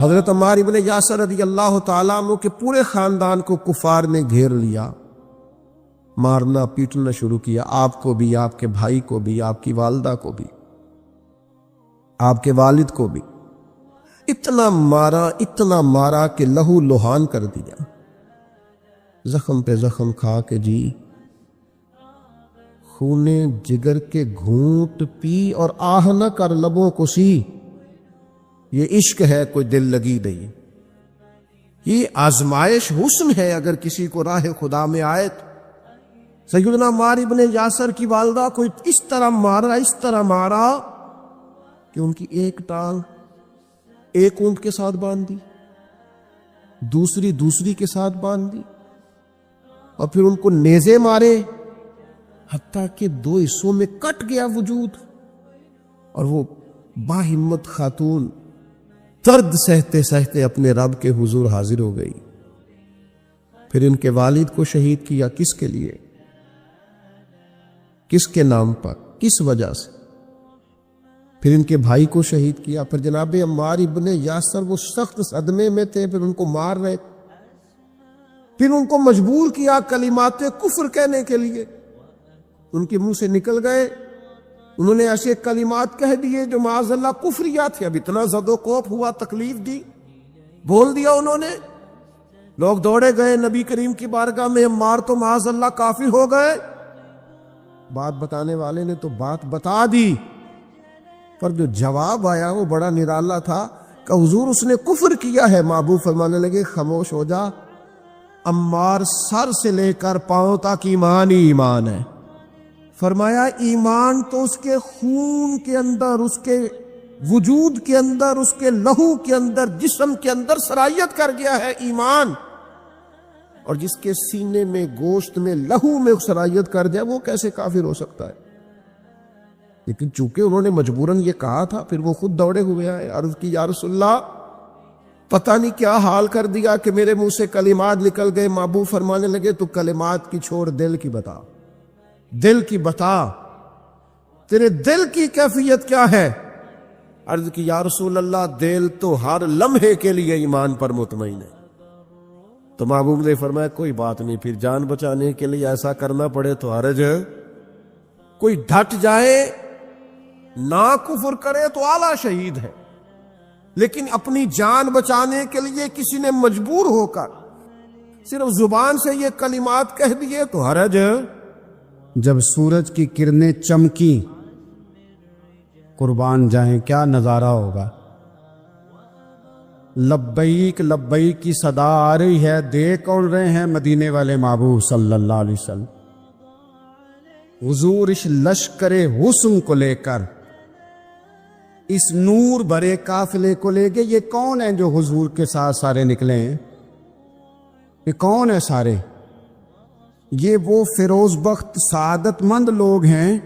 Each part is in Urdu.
حضرت عمار ابن یاسر رضی اللہ تعالیٰ عنہ کے پورے خاندان کو کفار نے گھیر لیا، مارنا پیٹنا شروع کیا، آپ کو بھی، آپ کے بھائی کو بھی، آپ کی والدہ کو بھی، آپ کے والد کو بھی اتنا مارا کہ لہو لہان کر دیا، زخم پہ زخم کھا کے جی خونے جگر کے گھونٹ پی اور آہ نہ کر لبوں کو سی۔ یہ عشق ہے، کوئی دل لگی نہیں، یہ آزمائش حسن ہے۔ اگر کسی کو راہ خدا میں آئے تو سیدنا عمار ابن یاسر کی والدہ کو اس طرح مارا کہ ان کی ایک ٹانگ ایک اونٹ کے ساتھ باندھ دی، دوسری کے ساتھ باندھ دی، اور پھر ان کو نیزے مارے حتیٰ کہ 2 حصوں میں کٹ گیا وجود، اور وہ باہمت خاتون درد سہتے سہتے اپنے رب کے حضور حاضر ہو گئی۔ پھر ان کے والد کو شہید کیا، کس کے لیے، کس کے نام پر، کس وجہ سے؟ پھر ان کے بھائی کو شہید کیا۔ پھر جناب عمار ابن یاسر وہ سخت صدمے میں تھے، پھر ان کو مار رہے، پھر ان کو مجبور کیا کلمات کفر کہنے کے لیے، ان کے منہ سے نکل گئے، انہوں نے ایسے کلمات کہہ دیے جو معاذ اللہ کفریات تھے۔ اب اتنا زد و کوف ہوا، تکلیف دی، بول دیا انہوں نے، لوگ دوڑے گئے نبی کریم کی بارگاہ میں، عمار تو معاذ اللہ کافر ہو گئے۔ بات بتانے والے نے تو بات بتا دی، پر جو جواب آیا وہ بڑا نرالا تھا کہ حضور اس نے کفر کیا ہے۔ محبوب فرمانے لگے خاموش ہو جا، عمار سر سے لے کر پاؤں تک ایمان ہی ایمان ہے۔ فرمایا ایمان تو اس کے خون کے اندر، اس کے وجود کے اندر، اس کے لہو کے اندر، جسم کے اندر سرایت کر گیا ہے ایمان، اور جس کے سینے میں، گوشت میں، لہو میں سرایت کر دیا وہ کیسے کافر ہو سکتا ہے؟ لیکن چونکہ انہوں نے مجبوراً یہ کہا تھا، پھر وہ خود دوڑے ہوئے آئے، عرض کی یا رسول اللہ پتہ نہیں کیا حال کر دیا کہ میرے منہ سے کلمات نکل گئے۔ محبوب فرمانے لگے تو کلمات کی چھوڑ، دل کی بتا، دل کی بتا، تیرے دل کی کیفیت کیا ہے؟ عرض کی یا رسول اللہ دل تو ہر لمحے کے لیے ایمان پر مطمئن ہے۔ تو محبوب نے فرمایا کوئی بات نہیں، پھر جان بچانے کے لیے ایسا کرنا پڑے تو حرج ہے، کوئی ڈٹ جائے نہ کفر کرے تو اعلیٰ شہید ہے، لیکن اپنی جان بچانے کے لیے کسی نے مجبور ہو کر صرف زبان سے یہ کلمات کہہ دیے تو حرج ہے۔ جب سورج کی کرنیں چمکی، قربان جائیں کیا نظارہ ہوگا۔ لبیک لبیک کی صدا آ رہی ہے، دیکھ کون رہے ہیں؟ مدینے والے محبوب صلی اللہ علیہ وسلم۔ حضور اس لشکر حسن کو لے کر، اس نور بھرے قافلے کو لے کے، یہ کون ہیں جو حضور کے ساتھ سارے نکلے ہیں؟ یہ کون ہیں سارے؟ یہ وہ فیروز بخت سعادت مند لوگ ہیں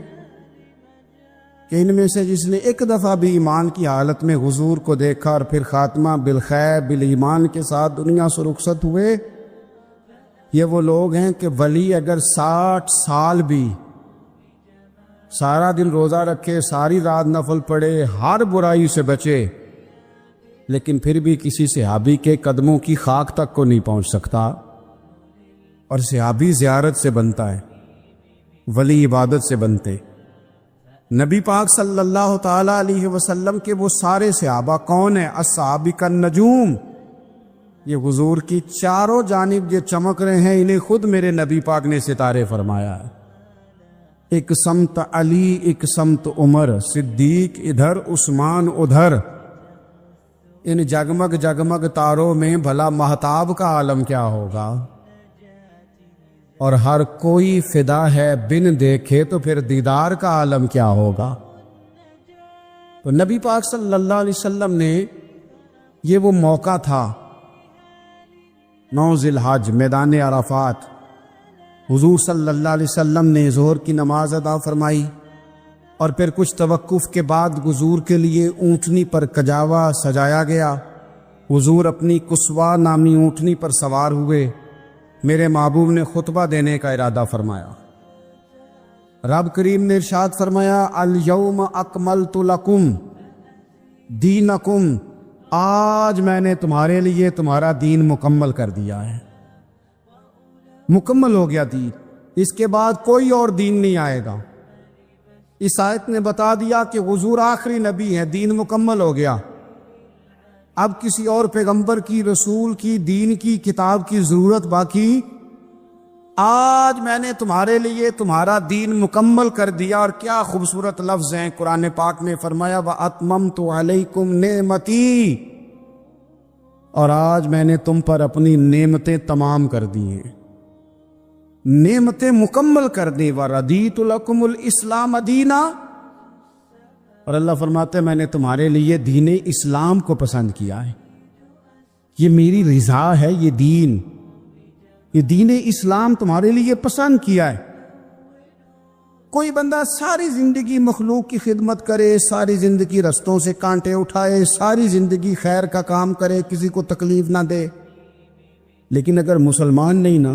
کہ ان میں سے جس نے ایک دفعہ بھی ایمان کی حالت میں حضور کو دیکھا اور پھر خاتمہ بالخیر بالایمان کے ساتھ دنیا سے رخصت ہوئے، یہ وہ لوگ ہیں کہ ولی اگر 60 سال بھی سارا دن روزہ رکھے، ساری رات نفل پڑھے، ہر برائی سے بچے، لیکن پھر بھی کسی صحابی کے قدموں کی خاک تک کو نہیں پہنچ سکتا، اور صحابی زیارت سے بنتا ہے، ولی عبادت سے بنتے۔ نبی پاک صلی اللہ تعالی علیہ وسلم کے وہ سارے صحابہ کون ہیں؟ السابق النجوم، یہ حضور کی چاروں جانب یہ چمک رہے ہیں، انہیں خود میرے نبی پاک نے ستارے فرمایا ہے۔ ایک سمت علی، ایک سمت عمر، صدیق ادھر، عثمان ادھر، ان جگمگ جگمگ تاروں میں بھلا مہتاب کا عالم کیا ہوگا؟ اور ہر کوئی فدا ہے بن دیکھے تو پھر دیدار کا عالم کیا ہوگا؟ تو نبی پاک صلی اللہ علیہ وسلم نے یہ وہ موقع تھا، 9 ذی الحج، میدان عرفات، حضور صلی اللہ علیہ وسلم نے ظہر کی نماز ادا فرمائی، اور پھر کچھ توقف کے بعد حضور کے لیے اونٹنی پر کجاوا سجایا گیا۔ حضور اپنی کسوا نامی اونٹنی پر سوار ہوئے، میرے محبوب نے خطبہ دینے کا ارادہ فرمایا۔ رب کریم نے ارشاد فرمایا، الیوم اکملت لکم دینکم، آج میں نے تمہارے لیے تمہارا دین مکمل کر دیا ہے. مکمل ہو گیا دین، اس کے بعد کوئی اور دین نہیں آئے گا. اس آیت نے بتا دیا کہ حضور آخری نبی ہے، دین مکمل ہو گیا. اب کسی اور پیغمبر کی، رسول کی، دین کی، کتاب کی ضرورت باقی. آج میں نے تمہارے لیے تمہارا دین مکمل کر دیا. اور کیا خوبصورت لفظ ہیں قرآن پاک میں فرمایا وَأَتْمَمْتُ عَلَيْكُمْ نِعْمَتِي، اور آج میں نے تم پر اپنی نعمتیں تمام کر دی ہیں، نعمتیں مکمل کر دی. وَرَضِيتُ لَكُمُ الْإِسْلَامَ دِينًا، اور اللہ فرماتے ہیں میں نے تمہارے لیے دین اسلام کو پسند کیا ہے. یہ میری رضا ہے، یہ دین اسلام تمہارے لیے پسند کیا ہے. کوئی بندہ ساری زندگی مخلوق کی خدمت کرے، ساری زندگی رستوں سے کانٹے اٹھائے، ساری زندگی خیر کا کام کرے، کسی کو تکلیف نہ دے، لیکن اگر مسلمان نہیں نا،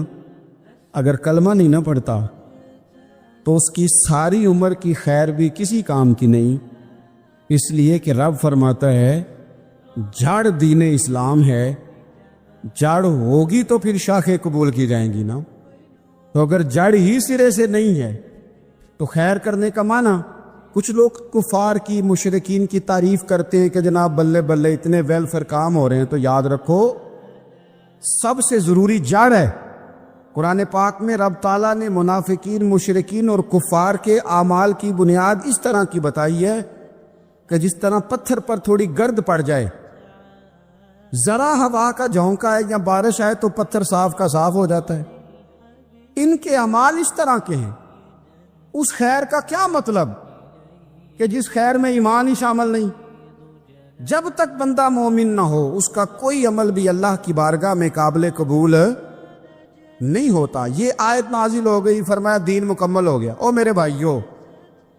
اگر کلمہ نہیں نہ پڑھتا تو اس کی ساری عمر کی خیر بھی کسی کام کی نہیں. اس لیے کہ رب فرماتا ہے جڑ دین اسلام ہے، جڑ ہوگی تو پھر شاخیں قبول کی جائیں گی نا. تو اگر جڑ ہی سرے سے نہیں ہے تو خیر کرنے کا معنی، کچھ لوگ کفار کی، مشرکین کی تعریف کرتے ہیں کہ جناب بلے بلے اتنے ویلفیئر کام ہو رہے ہیں. تو یاد رکھو سب سے ضروری جڑ ہے. قرآن پاک میں رب تعالیٰ نے منافقین، مشرکین اور کفار کے اعمال کی بنیاد اس طرح کی بتائی ہے کہ جس طرح پتھر پر تھوڑی گرد پڑ جائے، ذرا ہوا کا جھونکا ہے یا بارش آئے تو پتھر صاف کا صاف ہو جاتا ہے. ان کے اعمال اس طرح کے ہیں. اس خیر کا کیا مطلب کہ جس خیر میں ایمان ہی شامل نہیں. جب تک بندہ مومن نہ ہو اس کا کوئی عمل بھی اللہ کی بارگاہ میں قابل قبول نہیں ہوتا. یہ آیت نازل ہو گئی، فرمایا دین مکمل ہو گیا. او میرے بھائیو،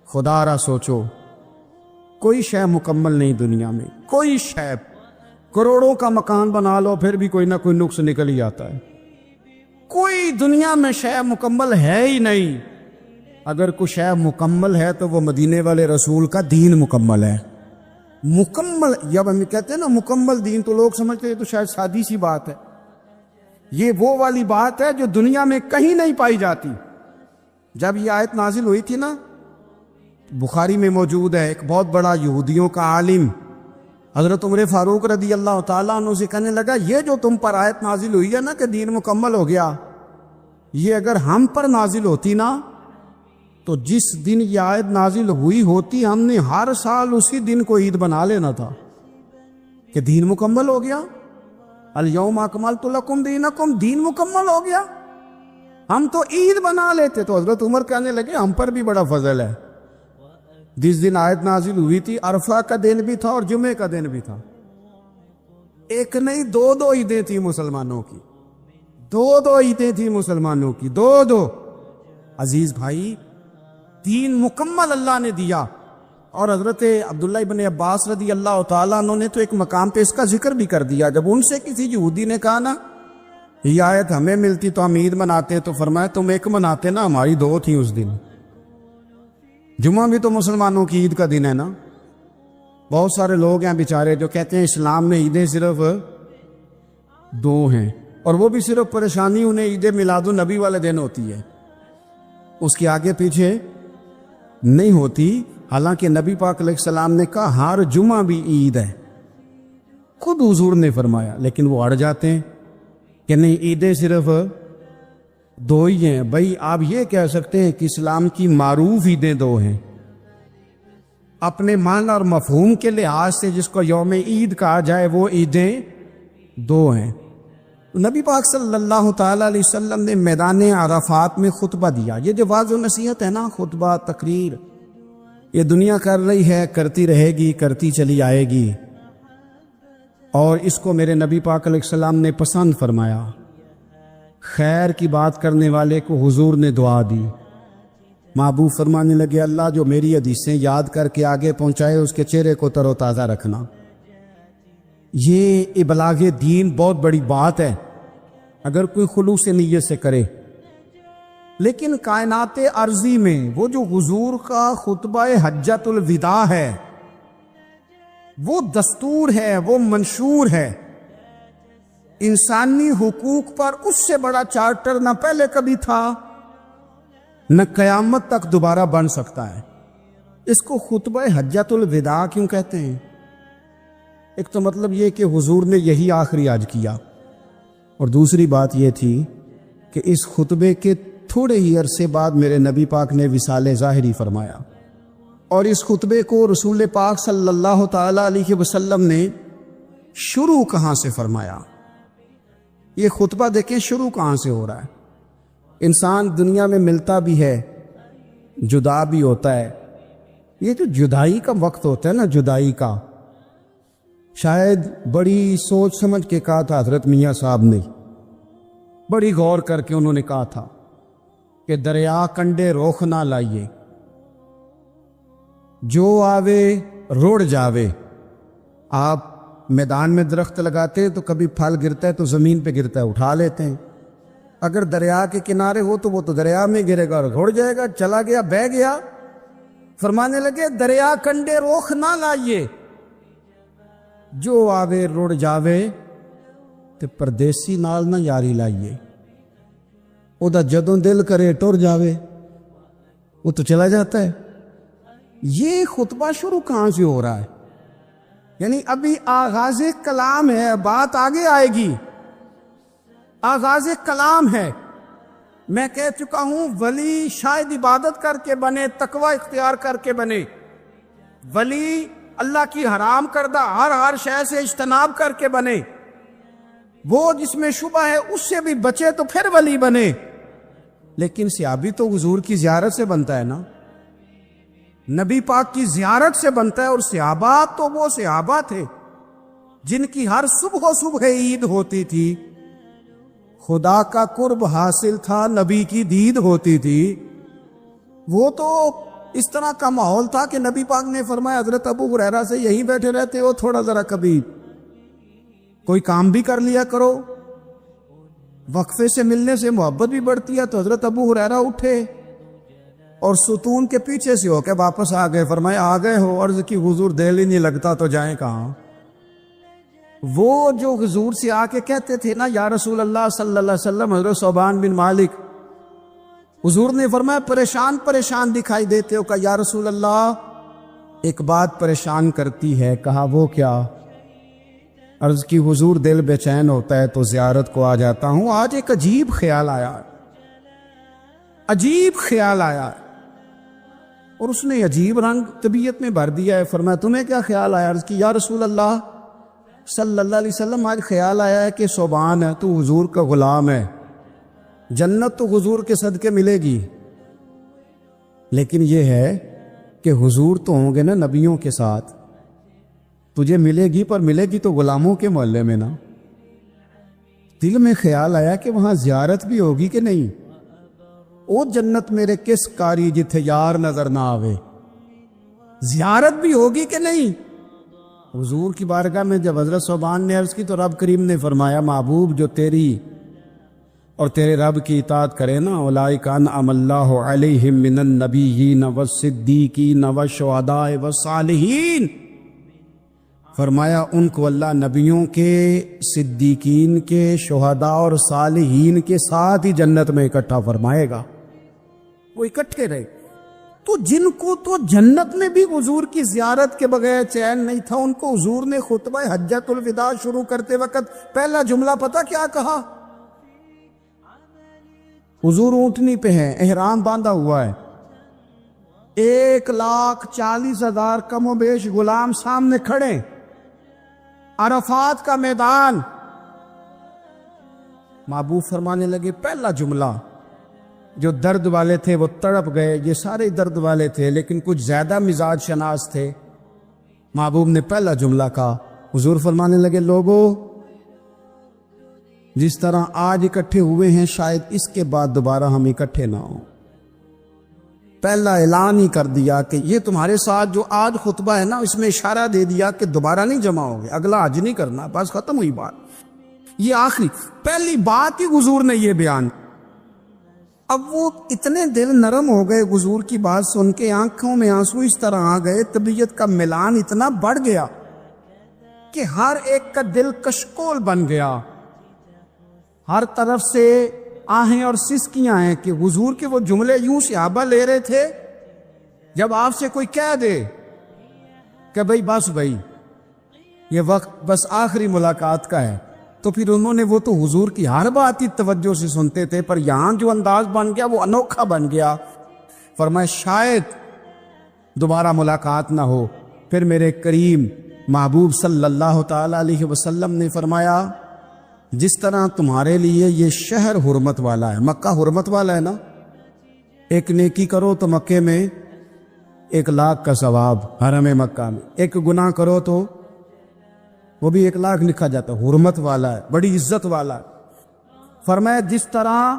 خدا را سوچو، کوئی شے مکمل نہیں دنیا میں، کوئی شے. کروڑوں کا مکان بنا لو پھر بھی کوئی نہ کوئی نقص نکل ہی آتا ہے. کوئی دنیا میں شے مکمل ہے ہی نہیں. اگر کوئی شے مکمل ہے تو وہ مدینے والے رسول کا دین مکمل ہے. مکمل، جب ہم کہتے ہیں نا مکمل دین تو لوگ سمجھتے ہیں تو شاید سادی سی بات ہے. یہ وہ والی بات ہے جو دنیا میں کہیں نہیں پائی جاتی. جب یہ آیت نازل ہوئی تھی نا، بخاری میں موجود ہے، ایک بہت بڑا یہودیوں کا عالم حضرت عمر فاروق رضی اللہ تعالیٰ عنہ سے کہنے لگا یہ جو تم پر آیت نازل ہوئی ہے نا کہ دین مکمل ہو گیا، یہ اگر ہم پر نازل ہوتی نا تو جس دن یہ آیت نازل ہوئی ہوتی ہم نے ہر سال اسی دن کو عید بنا لینا تھا کہ دین مکمل ہو گیا. الیوم اکملت لکم دینکم، دین مکمل ہو گیا. ہم تو عید بنا لیتے. تو حضرت عمر کہنے لگے ہم پر بھی بڑا فضل ہے. جس دن آیت نازل ہوئی تھی عرفہ کا دن بھی تھا اور جمعے کا دن بھی تھا. ایک نہیں دو عیدیں تھیں مسلمانوں کی، دو عیدیں تھیں مسلمانوں کی، دو. عزیز بھائی، دین مکمل اللہ نے دیا. اور حضرت عبداللہ ابن عباس رضی اللہ تعالیٰ عنہ نے تو ایک مقام پہ اس کا ذکر بھی کر دیا. جب ان سے کسی یہودی نے کہا نا یہ آیت ہمیں ملتی تو ہم عید مناتے، تو فرمایا تم ایک مناتے نا، ہماری دو تھیں اس دن. جمعہ بھی تو مسلمانوں کی عید کا دن ہے نا. بہت سارے لوگ ہیں بیچارے جو کہتے ہیں اسلام میں عیدیں صرف دو ہیں، اور وہ بھی صرف پریشانی انہیں عید میلاد النبی والے دن ہوتی ہے، اس کے آگے پیچھے نہیں ہوتی. حالانکہ نبی پاک علیہ السلام نے کہا ہر جمعہ بھی عید ہے، خود حضور نے فرمایا، لیکن وہ اڑ جاتے ہیں کہ نہیں عیدیں صرف دو ہی ہیں. بھائی آپ یہ کہہ سکتے ہیں کہ اسلام کی معروف عیدیں دو ہیں، اپنے معنی اور مفہوم کے لحاظ سے جس کو یوم عید کہا جائے وہ عیدیں دو ہیں. نبی پاک صلی اللہ تعالیٰ علیہ وسلم نے میدان عرفات میں خطبہ دیا. یہ جو واضح نصیحت ہے نا، خطبہ، تقریر، یہ دنیا کر رہی ہے، کرتی رہے گی، کرتی چلی آئے گی، اور اس کو میرے نبی پاک علیہ السلام نے پسند فرمایا. خیر کی بات کرنے والے کو حضور نے دعا دی. محبوب فرمانے لگے اللہ جو میری حدیثیں یاد کر کے آگے پہنچائے اس کے چہرے کو تر و تازہ رکھنا. یہ ابلاغ دین بہت بڑی بات ہے اگر کوئی خلوص نیت سے کرے. لیکن کائنات ارضی میں وہ جو حضور کا خطبہ حجۃ الوداع ہے، وہ دستور ہے، وہ منشور ہے۔ انسانی حقوق پر اس سے بڑا چارٹر نہ پہلے کبھی تھا نہ قیامت تک دوبارہ بن سکتا ہے۔ اس کو خطبہ حجۃ الوداع کیوں کہتے ہیں؟ ایک تو مطلب یہ کہ حضور نے یہی آخری آج کیا، اور دوسری بات یہ تھی کہ اس خطبے کے تھوڑے ہی عرصے بعد میرے نبی پاک نے وصال ظاہری فرمایا، اور اس خطبے کو رسول پاک صلی اللہ تعالی علیہ وسلم نے شروع کہاں سے فرمایا؟ یہ خطبہ دیکھیں شروع کہاں سے ہو رہا ہے۔ انسان دنیا میں ملتا بھی ہے، جدا بھی ہوتا ہے۔ یہ جو جدائی کا وقت ہوتا ہے نا، جدائی کا، شاید بڑی سوچ سمجھ کے کہا تھا حضرت میاں صاحب نے، بڑی غور کر کے انہوں نے کہا تھا کہ دریا کنڈے روخ نہ لائیے، جو آوے روڑ جاوے۔ آپ میدان میں درخت لگاتے تو کبھی پھل گرتا ہے تو زمین پہ گرتا ہے، اٹھا لیتے ہیں۔ اگر دریا کے کنارے ہو تو وہ تو دریا میں گرے گا اور روڑ جائے گا، چلا گیا، بہہ گیا۔ فرمانے لگے دریا کنڈے روخ نہ لائیے، جو آوے روڑ جاوے، تے پردیسی نال نہ یاری لائیے، او دا جدوں دل کرے ٹر جاوے، وہ تو چلا جاتا ہے۔ یہ خطبہ شروع کہاں سے ہو رہا ہے؟ یعنی ابھی آغاز کلام ہے، بات آگے آئے گی، آغاز کلام ہے۔ میں کہہ چکا ہوں ولی شاید عبادت کر کے بنے، تقوی اختیار کر کے بنے، ولی اللہ کی حرام کردہ ہر شے سے اجتناب کر کے بنے، وہ جس میں شبہ ہے اس سے بھی بچے تو پھر ولی بنے۔ لیکن صحابی تو حضور کی زیارت سے بنتا ہے نا، نبی پاک کی زیارت سے بنتا ہے، اور صحابہ تو وہ صحابہ تھے جن کی ہر صبح عید ہوتی تھی، خدا کا قرب حاصل تھا، نبی کی دید ہوتی تھی۔ وہ تو اس طرح کا ماحول تھا کہ نبی پاک نے فرمایا حضرت ابو ہریرہ سے یہیں بیٹھے رہتے ہو، تھوڑا ذرا کبھی کوئی کام بھی کر لیا کرو، وقفے سے ملنے سے محبت بھی بڑھتی ہے۔ تو حضرت ابو ہریرہ اٹھے اور ستون کے پیچھے سے ہو کے واپس آ گئے۔ فرمایا آ گئے ہو؟ عرض کی حضور دل ہی نہیں لگتا تو جائیں کہاں؟ وہ جو حضور سے آ کے کہتے تھے نا یا رسول اللہ صلی اللہ علیہ وسلم، حضرت صوبان بن مالک، حضور نے فرمایا پریشان دکھائی دیتے ہو؟ کہا یا رسول اللہ ایک بات پریشان کرتی ہے۔ کہا وہ کیا؟ عرض کی حضور دل بے چین ہوتا ہے تو زیارت کو آ جاتا ہوں، آج ایک عجیب خیال آیا، اور اس نے عجیب رنگ طبیعت میں بھر دیا ہے۔ فرمایا تمہیں کیا خیال آیا؟ عرض کی یا رسول اللہ صلی اللہ علیہ وسلم آج خیال آیا ہے کہ صوبان ہے، تو حضور کا غلام ہے، جنت تو حضور کے صدقے ملے گی، لیکن یہ ہے کہ حضور تو ہوں گے نا نبیوں کے ساتھ، تجھے ملے گی پر ملے گی تو غلاموں کے محلے میں نا۔ دل میں خیال آیا کہ وہاں زیارت بھی ہوگی کہ نہیں؟ او جنت میرے کس کاری جتھے یار نظر نہ آوے، زیارت بھی ہوگی کہ نہیں؟ حضور کی بارگاہ میں جب حضرت صوبان نے عرض کی تو رب کریم نے فرمایا محبوب جو تیری اور تیرے رب کی اطاعت کرے نا، اولئک انعم اللہ علیہم من النبیین والصدیقین والشہداء والصالحین، فرمایا ان کو اللہ نبیوں کے، صدیقین کے، شہداء اور صالحین کے ساتھ ہی جنت میں اکٹھا فرمائے گا۔ وہ اکٹھے رہے تو جن کو تو جنت میں بھی حضور کی زیارت کے بغیر چین نہیں تھا، ان کو حضور نے خطبہ حجۃ الوداع شروع کرتے وقت پہلا جملہ پتہ کیا کہا؟ حضور اونٹنی پہ ہیں، احرام باندھا ہوا ہے، 1,40,000 کم و بیش غلام سامنے کھڑے، عرفات کا میدان۔ محبوب فرمانے لگے پہلا جملہ، جو درد والے تھے وہ تڑپ گئے، یہ سارے درد والے تھے لیکن کچھ زیادہ مزاج شناس تھے۔ محبوب نے پہلا جملہ کہا، حضور فرمانے لگے لوگو جس طرح آج اکٹھے ہوئے ہیں شاید اس کے بعد دوبارہ ہم اکٹھے نہ ہوں۔ پہلا اعلان ہی کر دیا کہ یہ تمہارے ساتھ جو آج خطبہ ہے نا، اس میں اشارہ دے دیا کہ دوبارہ نہیں جمع ہوگے، اگلا حج نہیں کرنا، بس ختم ہوئی بات۔ یہ آخری پہلی بات ہی حضور نے یہ بیان۔ اب وہ اتنے دل نرم ہو گئے حضور کی بات سن کے، آنکھوں میں آنسو اس طرح آ گئے، طبیعت کا میلان اتنا بڑھ گیا کہ ہر ایک کا دل کشکول بن گیا، ہر طرف سے آہیں اور سسکیاں ہیں کہ حضور کے وہ جملے یوں صحابہ لے رہے تھے جب آپ سے کوئی کہہ دے کہ بھائی یہ وقت بس آخری ملاقات کا ہے، تو پھر انہوں نے وہ تو حضور کی ہر بات ہی توجہ سے سنتے تھے، پر یہاں جو انداز بن گیا وہ انوکھا بن گیا۔ فرمایا شاید دوبارہ ملاقات نہ ہو۔ پھر میرے کریم محبوب صلی اللہ تعالی علیہ وسلم نے فرمایا جس طرح تمہارے لیے یہ شہر حرمت والا ہے، مکہ حرمت والا ہے نا، ایک نیکی کرو تو مکے میں 1,00,000 کا ثواب، حرم مکہ میں ایک گناہ کرو تو وہ بھی 1,00,000 لکھا جاتا ہے، حرمت والا ہے، بڑی عزت والا ہے۔ فرمایا جس طرح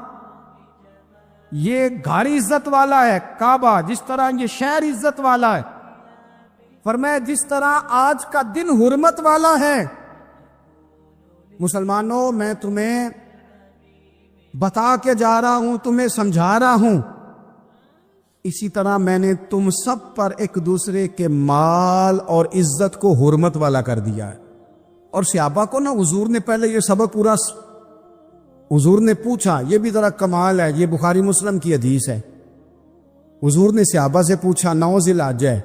یہ گھر عزت والا ہے کعبہ، جس طرح یہ شہر عزت والا ہے، فرمایا جس طرح آج کا دن حرمت والا ہے۔ مسلمانوں میں تمہیں بتا کے جا رہا ہوں، تمہیں سمجھا رہا ہوں، اسی طرح میں نے تم سب پر ایک دوسرے کے مال اور عزت کو حرمت والا کر دیا ہے۔ اور صحابہ کو نا حضور نے پہلے یہ سبق پورا، حضور نے پوچھا، یہ بھی ذرا کمال ہے، یہ بخاری مسلم کی حدیث ہے۔ حضور نے صحابہ سے پوچھا 9 ذی الحجہ ہے،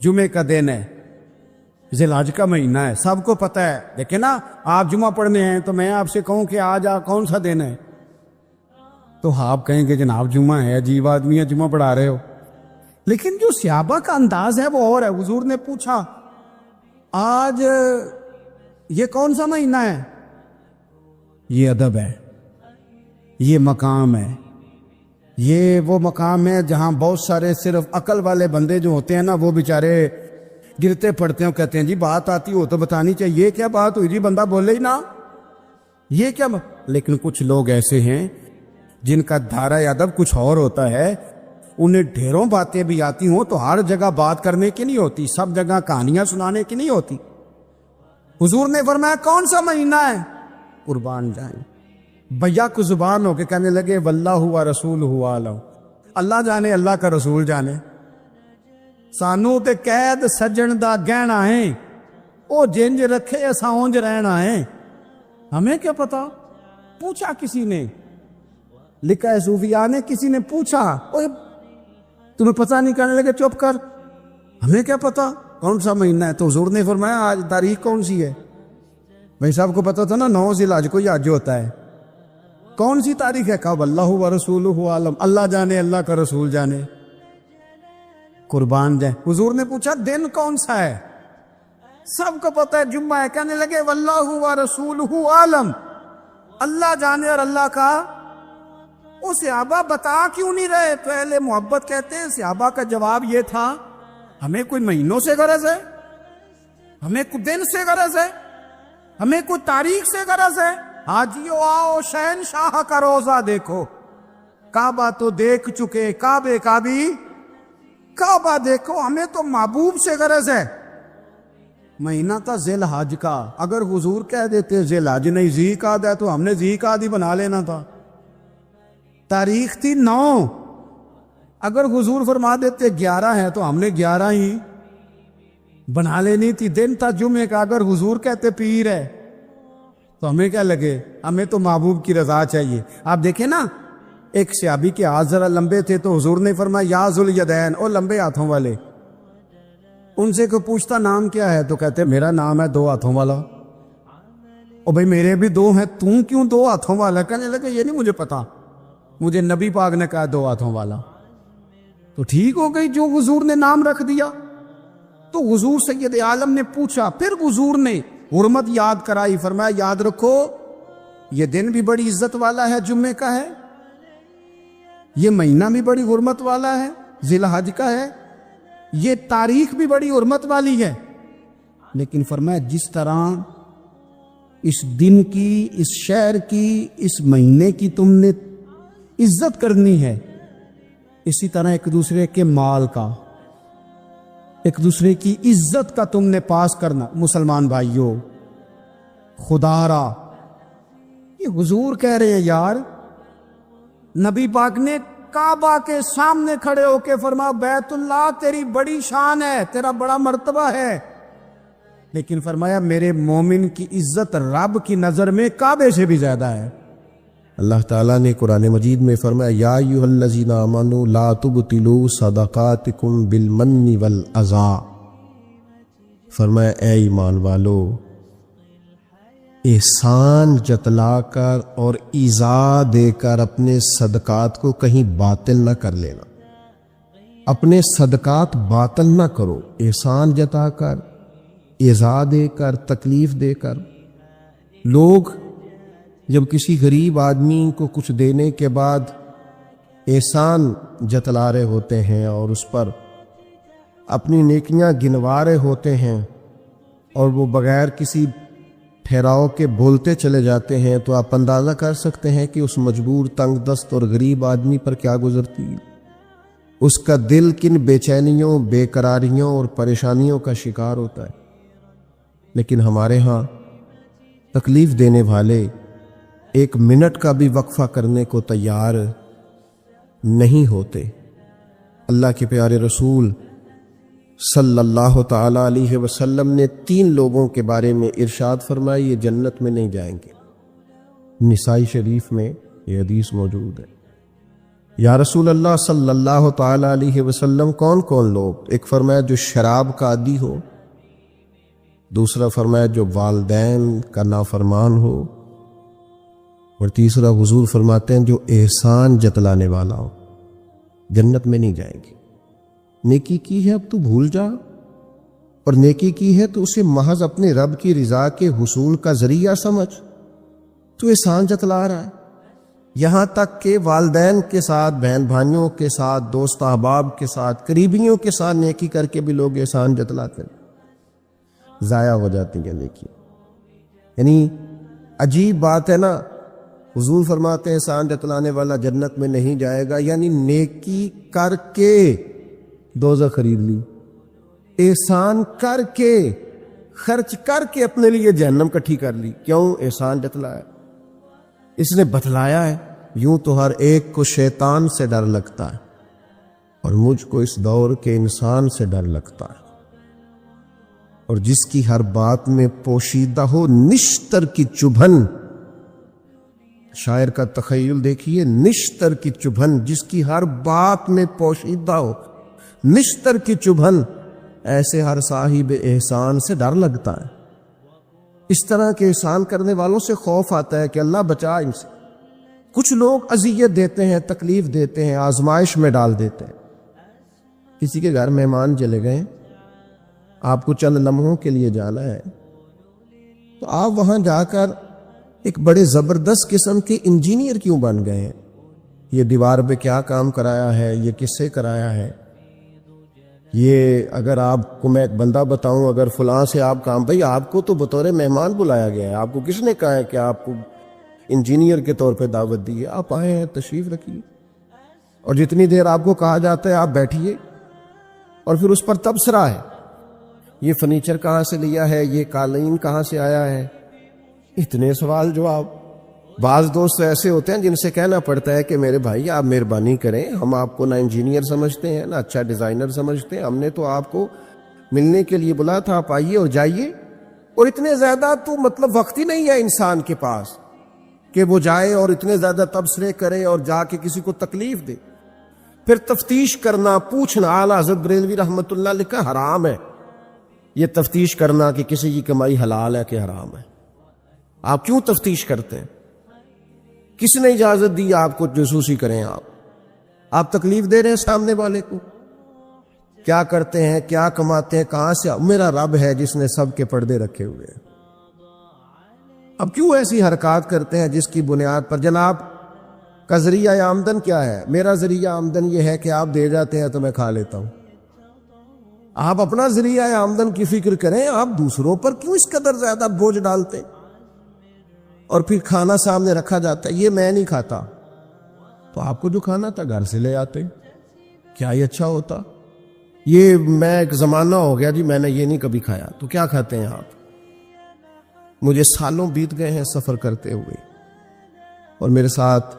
جمعے کا دن ہے، ذی الحج کا مہینہ ہے، سب کو پتہ ہے، لیکن نا آپ جمعہ پڑھنے ہیں تو میں آپ سے کہوں کہ آج کون سا دن ہے، تو آپ کہیں گے جناب جمعہ ہے، عجیب آدمی ہے، جمعہ پڑھا رہے ہو۔ لیکن جو صحابہ کا انداز ہے وہ اور ہے۔ حضور نے پوچھا آج یہ کون سا مہینہ ہے؟ یہ ادب ہے، یہ مقام ہے، یہ وہ مقام ہے جہاں بہت سارے صرف عقل والے بندے جو ہوتے ہیں نا وہ بیچارے گرتے پڑتے ہیں، کہتے ہیں جی بات آتی ہو تو بتانی چاہیے، یہ کیا بات ہوئی جی، بندہ بولے ہی نا، یہ کیا لیکن کچھ لوگ ایسے ہیں جن کا دھارا ادب کچھ اور ہوتا ہے، انہیں ڈھیروں باتیں بھی آتی ہوں تو ہر جگہ بات کرنے کی نہیں ہوتی، سب جگہ کہانیاں سنانے کی نہیں ہوتی۔ حضور نے فرمایا کون سا مہینہ ہے؟ قربان جائیں، بھیا کو زبان ہو کے کہنے لگے واللہ و رسولہ عالم، اللہ جانے اللہ کا رسول جانے، سانو تے قید سجن دا گہنا ہے، او جنج رکھے اساں اونج رہنا ہے، ہمیں کیا پتا؟ پوچھا کسی نے، لکھا ہے صوفیاء نے، کسی نے پوچھا اوے تمہیں پتہ نہیں، کہنے لگے چپ کر، ہمیں کیا پتا کون سا مہینہ ہے؟ تو حضور نے فرمایا آج تاریخ کون سی ہے؟ بھائی صاحب کو پتا تھا نا 9 ذی الحج کو یہ حج ہوتا ہے، کون سی تاریخ ہے؟ کہا واللہ و رسولہ عالم، اللہ جانے اللہ کا رسول جانے۔ قربان جائیں، حضور نے پوچھا دن کون سا ہے؟ سب کو پتا ہے جمعہ ہے، کہنے لگے واللہ و رسولہ عالم، اللہ جانے اور اللہ کا۔ وہ صحابہ بتا کیوں نہیں رہے؟ تو اہل محبت کہتے ہیں صحابہ کا جواب یہ تھا ہمیں کوئی مہینوں سے غرض ہے، ہمیں کوئی دن سے غرض ہے، ہمیں کوئی تاریخ سے غرض ہے؟ حاجیو آؤ شہنشاہ کا روزہ دیکھو، کعبہ تو دیکھ چکے، کعبے کا بھی کعبہ دیکھو، ہمیں تو محبوب سے غرض ہے۔ مہینہ تھا ذی الحج کا، اگر حضور کہہ دیتے ذی الحج نہیں ذی قعد ہے تو ہم نے ذی قعد ہی بنا لینا تھا۔ تاریخ تھی 9، اگر حضور فرما دیتے 11 ہے تو ہم نے 11 ہی بنا لینی تھی۔ دن تھا جمعے کا، اگر حضور کہتے پیر ہے تو ہمیں کیا لگے؟ ہمیں تو محبوب کی رضا چاہیے۔ آپ دیکھیں نا، ایک صحابی کے ہاتھ ذرا لمبے تھے تو حضور نے فرمایا یا ذوالیدین، او لمبے ہاتھوں والے۔ ان سے کوئی پوچھتا نام کیا ہے تو کہتے میرا نام ہے 2 ہاتھوں والا۔ او بھائی میرے بھی 2 ہیں، تم کیوں 2 ہاتھوں والا؟ کہنے لگے یہ نہیں مجھے پتا، مجھے نبی پاک نے کہا 2 ہاتھوں والا۔ تو ٹھیک ہو گئی جو حضور نے نام رکھ دیا۔ تو حضور سید عالم نے پوچھا، پھر حضور نے حرمت یاد کرائی، فرمایا یاد رکھو یہ دن بھی بڑی عزت والا ہے، جمعے کا ہے، یہ مہینہ بھی بڑی حرمت والا ہے، ذی الحج کا ہے، یہ تاریخ بھی بڑی حرمت والی ہے۔ لیکن فرمایا جس طرح اس دن کی، اس شہر کی، اس مہینے کی تم نے عزت کرنی ہے، اسی طرح ایک دوسرے کے مال کا، ایک دوسرے کی عزت کا تم نے پاس کرنا۔ مسلمان بھائیوں، خدا را یہ حضور کہہ رہے ہیں یار، نبی پاک نے کعبہ کے سامنے کھڑے ہو کے فرمایا بیت اللہ تیری بڑی شان ہے، تیرا بڑا مرتبہ ہے، لیکن فرمایا میرے مومن کی عزت رب کی نظر میں کعبے سے بھی زیادہ ہے۔ اللہ تعالیٰ نے قرآن مجید میں فرمایا یا ایھا الذین آمنوا لا تبطلوا صدقاتکم بالمن والعزا، فرمایا اے ایمان والو، احسان جتلا کر اور ایذا دے کر اپنے صدقات کو کہیں باطل نہ کر لینا۔ اپنے صدقات باطل نہ کرو، احسان جتا کر، ایذا دے کر، تکلیف دے کر۔ لوگ جب کسی غریب آدمی کو کچھ دینے کے بعد احسان جتلا رہے ہوتے ہیں اور اس پر اپنی نیکیاں گنوا رہے ہوتے ہیں اور وہ بغیر کسی ٹھہراؤ کے بولتے چلے جاتے ہیں، تو آپ اندازہ کر سکتے ہیں کہ اس مجبور، تنگ دست اور غریب آدمی پر کیا گزرتی ہے، اس کا دل کن بے چینیوں، بے قراریوں اور پریشانیوں کا شکار ہوتا ہے۔ لیکن ہمارے ہاں تکلیف دینے والے ایک منٹ کا بھی وقفہ کرنے کو تیار نہیں ہوتے۔ اللہ کے پیارے رسول صلی اللہ تعالی علیہ وسلم نے 3 لوگوں کے بارے میں ارشاد فرمایا یہ جنت میں نہیں جائیں گے۔ نسائی شریف میں یہ حدیث موجود ہے۔ یا رسول اللہ صلی اللہ تعالی علیہ وسلم کون کون لوگ؟ ایک فرمایا جو شراب کا عادی ہو، دوسرا فرمایا جو والدین کا نافرمان ہو، اور تیسرا حضور فرماتے ہیں جو احسان جتلانے والا ہو، جنت میں نہیں جائیں گے۔ نیکی کی ہے اب تو بھول جا، اور نیکی کی ہے تو اسے محض اپنے رب کی رضا کے حصول کا ذریعہ سمجھ۔ تو احسان جتلا رہا ہے، یہاں تک کہ والدین کے ساتھ، بہن بھائیوں کے ساتھ، دوست احباب کے ساتھ، قریبیوں کے ساتھ نیکی کر کے بھی لوگ احسان جتلاتے ہیں، ضائع ہو جاتی ہیں نیکی۔ یعنی عجیب بات ہے نا، حضور فرماتے ہیں احسان جتلانے والا جنت میں نہیں جائے گا، یعنی نیکی کر کے دوزخ خرید لی، احسان کر کے، خرچ کر کے اپنے لیے جہنم کٹھی کر لی۔ کیوں؟ احسان جتلایا، اس نے بتلایا ہے۔ یوں تو ہر ایک کو شیطان سے ڈر لگتا ہے، اور مجھ کو اس دور کے انسان سے ڈر لگتا ہے، اور جس کی ہر بات میں پوشیدہ ہو نشتر کی چبھن۔ شاعر کا تخیل دیکھیے، نشتر کی چبھن، جس کی ہر بات میں پوشیدہ ہو نشتر کی چبھن، ایسے ہر صاحب احسان سے ڈر لگتا ہے۔ اس طرح کے احسان کرنے والوں سے خوف آتا ہے کہ اللہ بچا ان سے۔ کچھ لوگ اذیت دیتے ہیں، تکلیف دیتے ہیں، آزمائش میں ڈال دیتے ہیں۔ کسی کے گھر مہمان چلے گئے، آپ کو چند لمحوں کے لیے جانا ہے، تو آپ وہاں جا کر ایک بڑے زبردست قسم کے انجینئر کیوں بن گئے ہیں؟ یہ دیوار پہ کیا کام کرایا ہے، یہ کس سے کرایا ہے، یہ اگر آپ کو میں ایک بندہ بتاؤں، اگر فلاں سے آپ کام، بھئی آپ کو تو بطور مہمان بلایا گیا ہے، آپ کو کس نے کہا ہے کہ آپ کو انجینئر کے طور پہ دعوت دی ہے؟ آپ آئے ہیں، تشریف رکھیے، اور جتنی دیر آپ کو کہا جاتا ہے آپ بیٹھیے، اور پھر اس پر تبصرہ ہے، یہ فرنیچر کہاں سے لیا ہے، یہ قالین کہاں سے آیا ہے، اتنے سوال جواب۔ بعض دوست ایسے ہوتے ہیں جن سے کہنا پڑتا ہے کہ میرے بھائی آپ مہربانی کریں، ہم آپ کو نہ انجینئر سمجھتے ہیں، نہ اچھا ڈیزائنر سمجھتے ہیں، ہم نے تو آپ کو ملنے کے لیے بلایا تھا، آپ آئیے اور جائیے، اور اتنے زیادہ تو مطلب وقت ہی نہیں ہے انسان کے پاس کہ وہ جائے اور اتنے زیادہ تبصرے کرے اور جا کے کسی کو تکلیف دے۔ پھر تفتیش کرنا، پوچھنا، اعلیٰ حضرت بریلوی رحمۃ اللہ لکھا حرام ہے یہ تفتیش کرنا کہ کسی کی کمائی حلال ہے کہ حرام ہے۔ آپ کیوں تفتیش کرتے ہیں؟ کس نے اجازت دی آپ کو جاسوسی کریں؟ آپ تکلیف دے رہے ہیں سامنے والے کو۔ کیا کرتے ہیں، کیا کماتے ہیں، کہاں سے؟ میرا رب ہے جس نے سب کے پردے رکھے ہوئے ہیں۔ اب کیوں ایسی حرکات کرتے ہیں جس کی بنیاد پر جناب کا ذریعہ آمدن کیا ہے؟ میرا ذریعہ آمدن یہ ہے کہ آپ دے جاتے ہیں تو میں کھا لیتا ہوں۔ آپ اپنا ذریعہ آمدن کی فکر کریں، آپ دوسروں پر کیوں اس قدر زیادہ بوجھ ڈالتے؟ اور پھر کھانا سامنے رکھا جاتا ہے، یہ میں نہیں کھاتا، تو آپ کو جو کھانا تھا گھر سے لے آتے، کیا یہ اچھا ہوتا؟ یہ میں ایک زمانہ ہو گیا جی میں نے یہ نہیں کبھی کھایا، تو کیا کھاتے ہیں آپ؟ مجھے سالوں بیت گئے ہیں سفر کرتے ہوئے، اور میرے ساتھ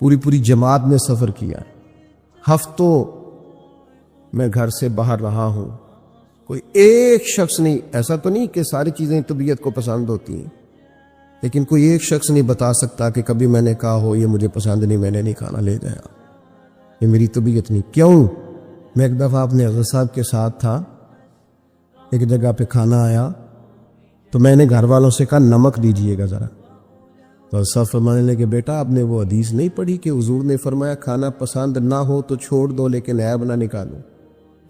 پوری جماعت نے سفر کیا، ہفتوں میں گھر سے باہر رہا ہوں، کوئی ایک شخص نہیں، ایسا تو نہیں کہ ساری چیزیں طبیعت کو پسند ہوتی ہیں، لیکن کوئی ایک شخص نہیں بتا سکتا کہ کبھی میں نے کہا ہو یہ مجھے پسند نہیں، میں نے نہیں کھانا، لے جایا، یہ میری طبیعت نہیں۔ کیوں؟ میں ایک دفعہ اپنے حضرت صاحب کے ساتھ تھا، ایک جگہ پہ کھانا آیا تو میں نے گھر والوں سے کہا نمک دیجئے گا ذرا، تو صاحب فرمانے لگے بیٹا آپ نے وہ حدیث نہیں پڑھی کہ حضور نے فرمایا کھانا پسند نہ ہو تو چھوڑ دو لیکن عیب نہ نکالو؟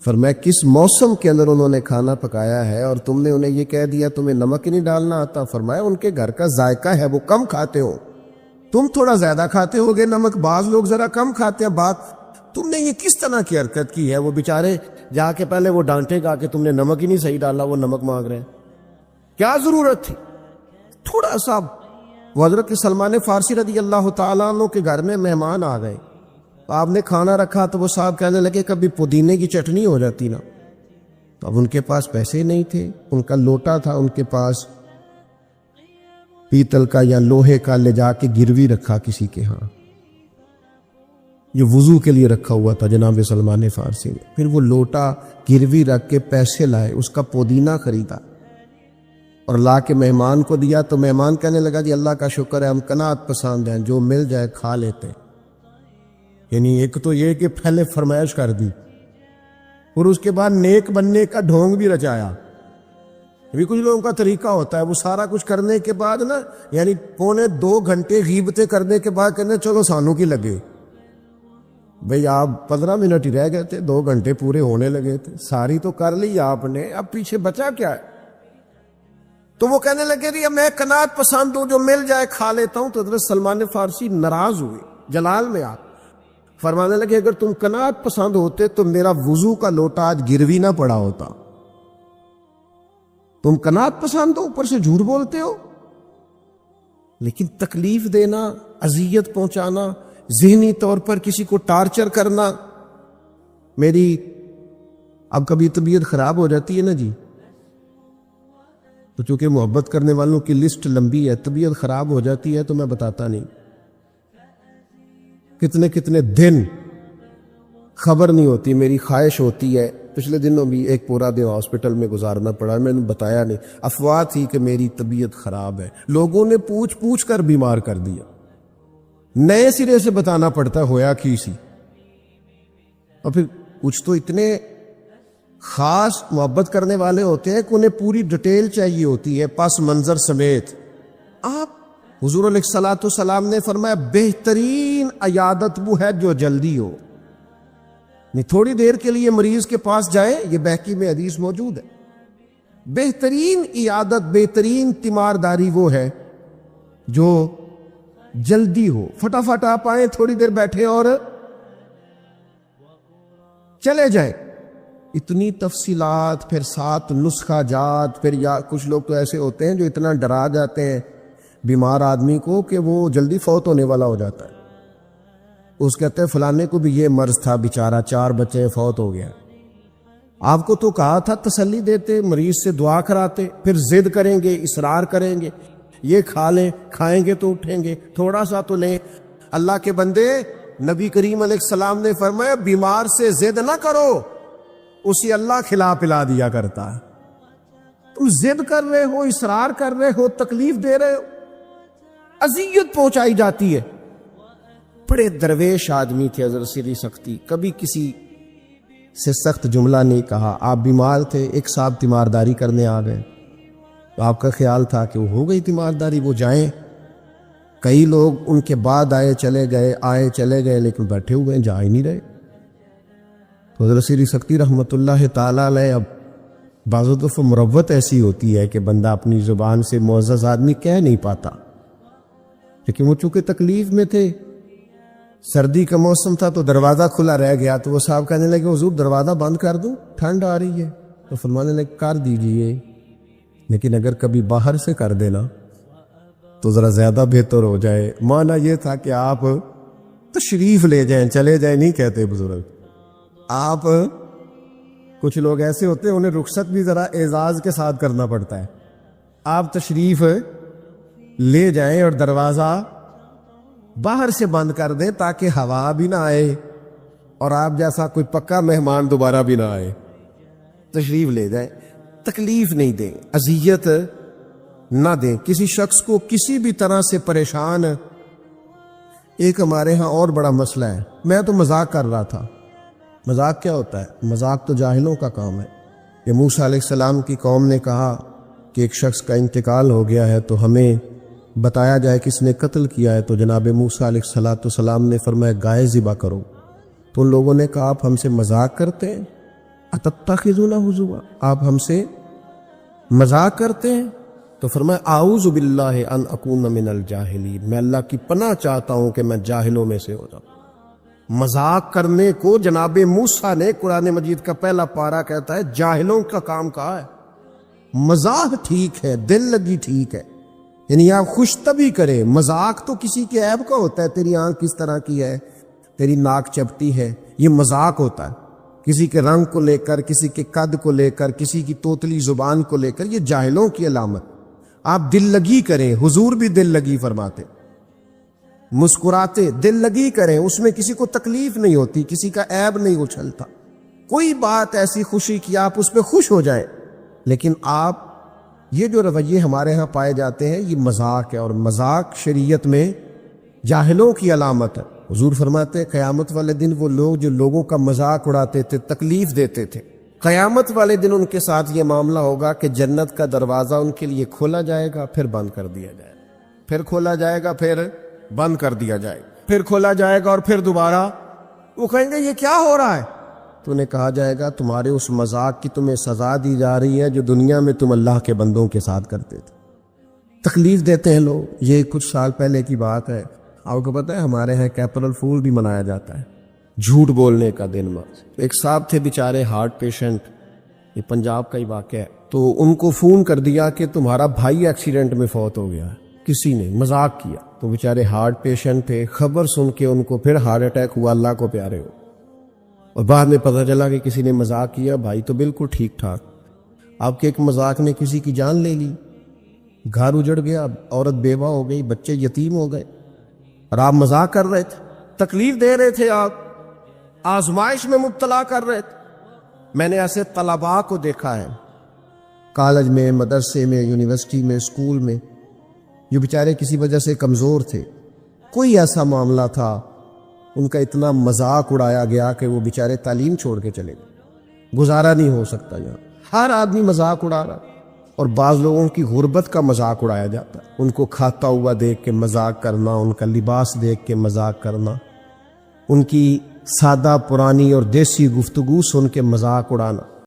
فرمایا کس موسم کے اندر انہوں نے کھانا پکایا ہے اور تم نے انہیں یہ کہہ دیا تمہیں نمک ہی نہیں ڈالنا آتا؟ فرمایا ان کے گھر کا ذائقہ ہے، وہ کم کھاتے ہو، تم تھوڑا زیادہ کھاتے ہوگے نمک، بعض لوگ ذرا کم کھاتے ہیں، بات تم نے یہ کس طرح کی حرکت کی ہے؟ وہ بیچارے جا کے پہلے وہ ڈانٹے گا کہ تم نے نمک ہی نہیں صحیح ڈالا، وہ نمک مانگ رہے ہیں، کیا ضرورت تھی؟ تھوڑا سا وہ حضرت سلمان فارسی رضی اللہ تعالیٰ عنہ کے گھر میں مہمان آ گئے، تو آپ نے کھانا رکھا تو وہ صاحب کہنے لگے کبھی پودینے کی چٹنی ہو جاتی نا، تو اب ان کے پاس پیسے نہیں تھے، ان کا لوٹا تھا ان کے پاس پیتل کا یا لوہے کا، لے جا کے گروی رکھا کسی کے ہاں، یہ وضو کے لیے رکھا ہوا تھا جناب سلمان فارسی نے، پھر وہ لوٹا گروی رکھ کے پیسے لائے، اس کا پودینہ خریدا اور لا کے مہمان کو دیا، تو مہمان کہنے لگا جی اللہ کا شکر ہے ہم قناعت پسند ہیں، جو مل جائے کھا لیتے ہیں۔ یعنی ایک تو یہ کہ پہلے فرمائش کر دی اور اس کے بعد نیک بننے کا ڈھونگ بھی رچایا۔ ابھی کچھ لوگوں کا طریقہ ہوتا ہے وہ سارا کچھ کرنے کے بعد نا، یعنی 2.25 گھنٹے غیبتیں کرنے کے بعد کہنے چلو سانوں کی لگے، بھئی آپ 15 منٹ ہی رہ گئے تھے، 2 گھنٹے پورے ہونے لگے تھے، ساری تو کر لی آپ نے، اب پیچھے بچا کیا ہے؟ تو وہ کہنے لگے رہی میں قناعت پسند ہوں، جو مل جائے کھا لیتا ہوں۔ تو حضرت سلمان فارسی ناراض ہوئے، جلال میں آپ فرمانے لگے اگر تم قناعت پسند ہوتے تو میرا وضو کا لوٹا آج گروی نہ پڑا ہوتا، تم قناعت پسند ہو، اوپر سے جھوٹ بولتے ہو۔ لیکن تکلیف دینا، اذیت پہنچانا، ذہنی طور پر کسی کو ٹارچر کرنا، میری اب کبھی طبیعت خراب ہو جاتی ہے نا جی، تو چونکہ محبت کرنے والوں کی لسٹ لمبی ہے، طبیعت خراب ہو جاتی ہے تو میں بتاتا نہیں، کتنے کتنے دن خبر نہیں ہوتی، میری خواہش ہوتی ہے۔ پچھلے دنوں بھی ایک پورا دن ہاسپٹل میں گزارنا پڑا، میں نے بتایا نہیں، افواہ تھی کہ میری طبیعت خراب ہے، لوگوں نے پوچھ پوچھ کر بیمار کر دیا، نئے سرے سے بتانا پڑتا ہویا کی سی، اور پھر کچھ تو اتنے خاص محبت کرنے والے ہوتے ہیں کہ انہیں پوری ڈیٹیل چاہیے ہوتی ہے پس منظر سمیت۔ آپ حضور علیہ الصلوۃ والسلام نے فرمایا بہترین عیادت وہ ہے جو جلدی ہو، نہیں تھوڑی دیر کے لیے مریض کے پاس جائے، یہ بہقی میں حدیث موجود ہے، بہترین عیادت، بہترین تیمارداری وہ ہے جو جلدی ہو، فٹافٹ آپ آئیں، تھوڑی دیر بیٹھے اور چلے جائیں۔ اتنی تفصیلات، پھر 7 نسخہ جات، پھر یا کچھ لوگ تو ایسے ہوتے ہیں جو اتنا ڈرا جاتے ہیں بیمار آدمی کو کہ وہ جلدی فوت ہونے والا ہو جاتا ہے، اس کہتے ہیں فلانے کو بھی یہ مرض تھا بیچارہ، 4 بچے، فوت ہو گیا۔ آپ کو تو کہا تھا تسلی دیتے، مریض سے دعا کراتے، پھر ضد کریں گے، اصرار کریں گے، یہ کھا لیں، کھائیں گے تو اٹھیں گے، تھوڑا سا تو لیں۔ اللہ کے بندے، نبی کریم علیہ السلام نے فرمایا بیمار سے ضد نہ کرو، اسی اللہ کھلا پلا دیا کرتا ہے۔ تم ضد کر رہے ہو، اصرار کر رہے ہو، تکلیف دے رہے ہو، اذیت پہنچائی جاتی ہے۔ بڑے درویش آدمی تھے حضرت سری سختی، کبھی کسی سے سخت جملہ نہیں کہا۔ آپ بیمار تھے، ایک صاحب تیمارداری کرنے آ گئے، تو آپ کا خیال تھا کہ وہ ہو گئی تیمارداری، وہ جائیں۔ کئی لوگ ان کے بعد آئے چلے گئے، لیکن بیٹھے ہوئے جا ہی نہیں رہے۔ تو حضرت سری سختی رحمۃ اللہ تعالی علیہ، اب بعض دفعہ مروت ایسی ہوتی ہے کہ بندہ اپنی زبان سے معزز آدمی کہہ نہیں پاتا، لیکن وہ چونکہ تکلیف میں تھے، سردی کا موسم تھا تو دروازہ کھلا رہ گیا، تو وہ صاحب کہنے لگے حضور دروازہ بند کر دوں، ٹھنڈ آ رہی ہے؟ تو فرمانے لگے کر دیجئے، لیکن اگر کبھی باہر سے کر دینا تو ذرا زیادہ بہتر ہو جائے۔ معنی یہ تھا کہ آپ تشریف لے جائیں، چلے جائیں نہیں کہتے بزرگ۔ آپ کچھ لوگ ایسے ہوتے ہیں انہیں رخصت بھی ذرا اعزاز کے ساتھ کرنا پڑتا ہے، آپ تشریف لے جائیں اور دروازہ باہر سے بند کر دیں تاکہ ہوا بھی نہ آئے اور آپ جیسا کوئی پکا مہمان دوبارہ بھی نہ آئے۔ تشریف لے جائیں، تکلیف نہیں دیں، اذیت نہ دیں کسی شخص کو کسی بھی طرح سے پریشان۔ ایک ہمارے ہاں اور بڑا مسئلہ ہے، میں تو مذاق کر رہا تھا۔ مذاق کیا ہوتا ہے؟ مذاق تو جاہلوں کا کام ہے۔ کہ موسیٰ علیہ السلام کی قوم نے کہا کہ ایک شخص کا انتقال ہو گیا ہے تو ہمیں بتایا جائے کس نے قتل کیا ہے، تو جناب موسیٰ علیہ السلام نے فرمایا گائے ذبح کرو۔ تو ان لوگوں نے کہا آپ ہم سے مذاق کرتے ہیں، اتتخذونہ ہزوا، آپ ہم سے مذاق کرتے ہیں؟ تو فرمایا اعوذ باللہ ان اکون من الجاہلین، میں اللہ کی پناہ چاہتا ہوں کہ میں جاہلوں میں سے ہو جاؤں۔ مذاق کرنے کو جناب موسیٰ نے، قرآن مجید کا پہلا پارہ کہتا ہے جاہلوں کا کام کہا ہے۔ مذاق ٹھیک ہے، دل لگی ٹھیک ہے، یعنی آپ خوش طبی کریں۔ مذاق تو کسی کے عیب کا ہوتا ہے، تیری آنکھ کس طرح کی ہے، تیری ناک چپٹی ہے، یہ مذاق ہوتا ہے۔ کسی کے رنگ کو لے کر، کسی کے قد کو لے کر، کسی کی توتلی زبان کو لے کر، یہ جاہلوں کی علامت۔ آپ دل لگی کریں، حضور بھی دل لگی فرماتے، مسکراتے دل لگی کریں، اس میں کسی کو تکلیف نہیں ہوتی، کسی کا عیب نہیں اچھلتا، کوئی بات ایسی خوشی کی آپ اس پہ خوش ہو جائیں۔ لیکن آپ یہ جو رویے ہمارے ہاں پائے جاتے ہیں یہ مذاق ہے، اور مذاق شریعت میں جاہلوں کی علامت ہے۔ حضور فرماتے ہیں قیامت والے دن وہ لوگ جو لوگوں کا مذاق اڑاتے تھے، تکلیف دیتے تھے، قیامت والے دن ان کے ساتھ یہ معاملہ ہوگا کہ جنت کا دروازہ ان کے لیے کھولا جائے گا، پھر بند کر دیا جائے گا، پھر کھولا جائے گا، پھر بند کر دیا جائے گا، پھر کھولا جائے گا، اور پھر دوبارہ وہ کہیں گے یہ کیا ہو رہا ہے؟ تو انہیں کہا جائے گا تمہارے اس مذاق کی تمہیں سزا دی جا رہی ہے جو دنیا میں تم اللہ کے بندوں کے ساتھ کرتے تھے۔ تکلیف دیتے ہیں لوگ۔ یہ کچھ سال پہلے کی بات ہے، آپ کو پتہ ہے ہمارے ہاں اپریل فول بھی منایا جاتا ہے، جھوٹ بولنے کا دن۔ ایک صاحب تھے بیچارے ہارٹ پیشنٹ، یہ پنجاب کا ہی واقعہ ہے، تو ان کو فون کر دیا کہ تمہارا بھائی ایکسیڈنٹ میں فوت ہو گیا ہے، کسی نے مذاق کیا، تو بیچارے ہارٹ پیشنٹ تھے، خبر سن کے ان کو پھر ہارٹ اٹیک ہوا، اللہ کو پیارے ہو، اور بعد میں پتہ چلا کہ کسی نے مذاق کیا، بھائی تو بالکل ٹھیک ٹھاک، آپ کے ایک مذاق نے کسی کی جان لے لی، گھر اجڑ گیا، عورت بیوہ ہو گئی، بچے یتیم ہو گئے، اور آپ مذاق کر رہے تھے، تکلیف دے رہے تھے، آپ آزمائش میں مبتلا کر رہے تھے۔ میں نے ایسے طلباء کو دیکھا ہے کالج میں، مدرسے میں، یونیورسٹی میں، اسکول میں، جو بیچارے کسی وجہ سے کمزور تھے، کوئی ایسا معاملہ تھا ان کا اتنا مذاق اڑایا گیا کہ وہ بیچارے تعلیم چھوڑ کے چلے گئے، گزارا نہیں ہو سکتا یہاں، ہر آدمی مذاق اڑا رہا۔ اور بعض لوگوں کی غربت کا مذاق اڑایا جاتا ہے، ان کو کھاتا ہوا دیکھ کے مذاق کرنا، ان کا لباس دیکھ کے مذاق کرنا، ان کی سادہ پرانی اور دیسی گفتگو سن کے مذاق اڑانا۔